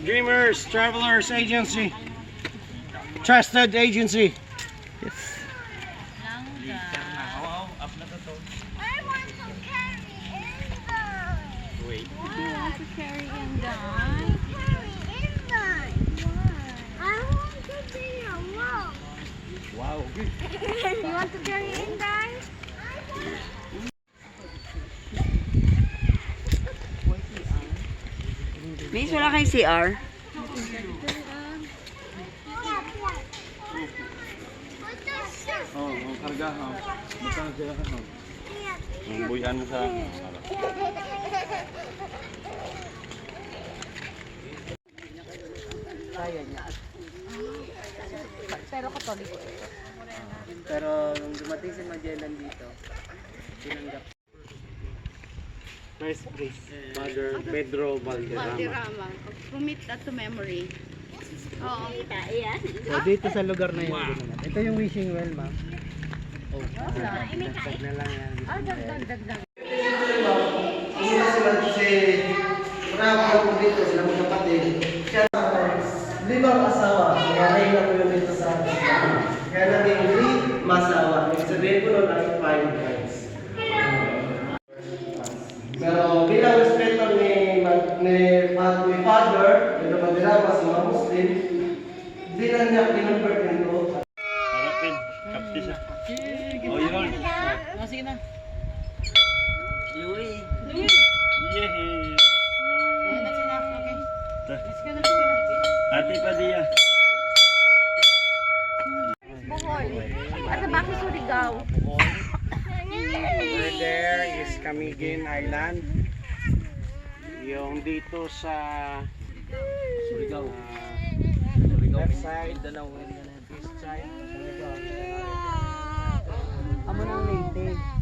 Dreamers Travelers Agency. Trusted agency. Yes. I want to carry Inday. Wait. You want to carry Inday? Carry Inday. I want to be alone. Wow. You want to carry Inday? Miss, wala kayong CR? Oh, karga. Bukan sila. Buyan mo sa. Pero katoliko ito. Pero nung dumating si Magellan dito, tinanggap. Nice place. Mother Pedro Valderrama. Valderrama. Commit that to memory. Oo. So dito sa lugar na yun, ito yung wishing well, ma'am. Oh, dagdag na lang yan. Dagdag. Si Bravo po dito, sila mga kapatid. Siya limang asawa, kaya nailan ko yun dito sa akin. Kaya naging masawa. Ibig sabihin ko nun ay 5 guys. Pero bilang respeto ni Father, ito Valderrama sa mga Muslim, di na niya kinonvert nito. Harapin. Kapti siya. Oh, yun. Sige na. Yui. Yehey. That's enough, okay. Let's go na. Ate Padilla. Bohol. At the back is Surigao. Over there is Camiguin Island. Yung dito sa Surigao. left side, east side. Amo nang native.